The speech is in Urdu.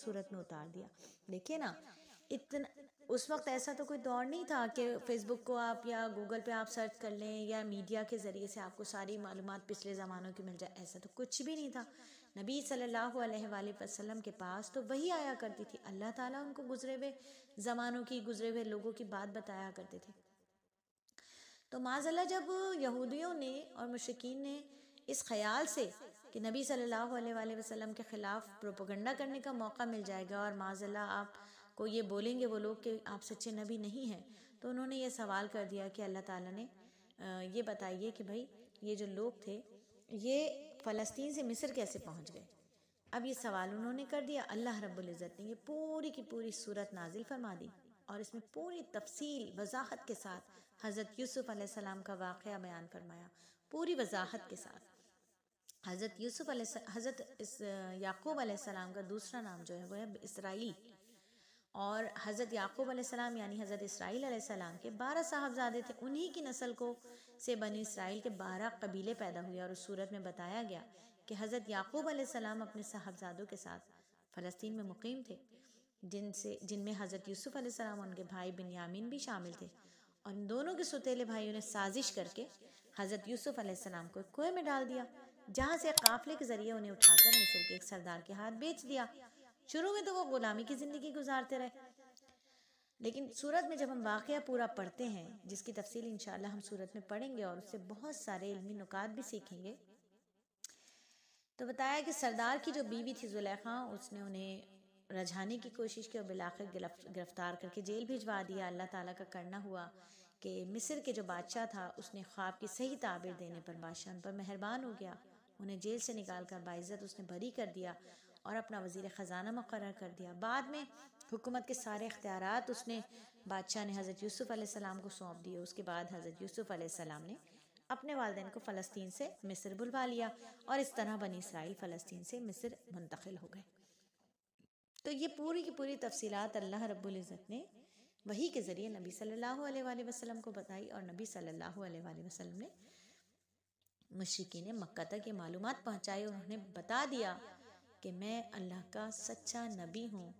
صورت میں اتار دیا. دیکھیے نا، اتنا اس وقت ایسا تو کوئی دور نہیں تھا کہ فیس بک کو آپ یا گوگل پہ آپ سرچ کر لیں یا میڈیا کے ذریعے سے آپ کو ساری معلومات پچھلے زمانوں کی مل جائے. ایسا تو کچھ بھی نہیں تھا. نبی صلی اللہ علیہ وآلہ وسلم کے پاس تو وہی آیا کرتی تھی. اللہ تعالیٰ ان کو گزرے ہوئے زمانوں کی، گزرے ہوئے لوگوں کی بات بتایا کرتے تھے. تو معاذ اللہ جب یہودیوں نے اور مشرکین نے اس خیال سے کہ نبی صلی اللہ علیہ وآلہ وسلم کے خلاف پروپیگنڈا کرنے کا موقع مل جائے گا اور معاذ اللہ آپ کو یہ بولیں گے وہ لوگ کہ آپ سچے نبی نہیں ہیں، تو انہوں نے یہ سوال کر دیا کہ اللہ تعالیٰ نے یہ بتائیے کہ بھائی یہ جو لوگ تھے یہ فلسطین سے مصر کیسے پہنچ گئے. اب یہ سوال انہوں نے کر دیا. اللہ رب العزت نے یہ پوری کی پوری صورت نازل فرما دی اور اس میں پوری تفصیل وضاحت کے ساتھ حضرت یوسف علیہ السلام کا واقعہ بیان فرمایا، پوری وضاحت کے ساتھ. حضرت یعقوب علیہ السلام کا دوسرا نام جو ہے وہ ہے اسرائیل، اور حضرت یعقوب علیہ السلام یعنی حضرت اسرائیل علیہ السلام کے 12 صاحبزادے تھے. انہی کی نسل کو سے بنی اسرائیل کے 12 قبیلے پیدا ہوئے، اور اس صورت میں بتایا گیا کہ حضرت یعقوب علیہ السلام اپنے صاحبزادوں کے ساتھ فلسطین میں مقیم تھے، جن میں حضرت یوسف علیہ السلام اور ان کے بھائی بنیامین بھی شامل تھے. اور ان دونوں کے سوتیلے بھائیوں نے سازش کر کے حضرت یوسف علیہ السلام کو ایک کنویں میں ڈال دیا، جہاں سے قافلے کے ذریعے انہیں اٹھا کر مصر کے ایک سردار کے ہاتھ بیچ دیا. شروع میں تو وہ غلامی کی زندگی گزارتے رہے، لیکن سورت میں جب ہم واقعہ پورا پڑھتے ہیں، جس کی تفصیل انشاءاللہ ہم سورت میں پڑھیں گے اور اس سے بہت سارے علمی نکات بھی سیکھیں گے، تو بتایا کہ سردار کی جو بیوی تھی زلیخا، اس نے انہیں رجھانے کی کوشش کی اور بالآخر گرفتار کر کے جیل بھجوا دیا. اللہ تعالیٰ کا کرنا ہوا کہ مصر کے جو بادشاہ تھا اس نے خواب کی صحیح تعبیر دینے پر بادشاہ ان پر مہربان ہو گیا، انہیں جیل سے نکال کر باعزت اس نے بری کر دیا اور اپنا وزیر خزانہ مقرر کر دیا. بعد میں حکومت کے سارے اختیارات اس نے بادشاہ نے حضرت یوسف علیہ السلام کو سونپ دیے. اس کے بعد حضرت یوسف علیہ السلام نے اپنے والدین کو فلسطین سے مصر بلوا لیا اور اس طرح بنی اسرائیل فلسطین سے مصر منتقل ہو گئے. تو یہ پوری کی پوری تفصیلات اللہ رب العزت نے وحی کے ذریعے نبی صلی اللہ علیہ وآلہ وسلم کو بتائی، اور نبی صلی اللہ علیہ وآلہ وسلم نے مشرکین مکہ تک یہ معلومات پہنچائی اور انہیں بتا دیا کہ میں اللہ کا سچا نبی ہوں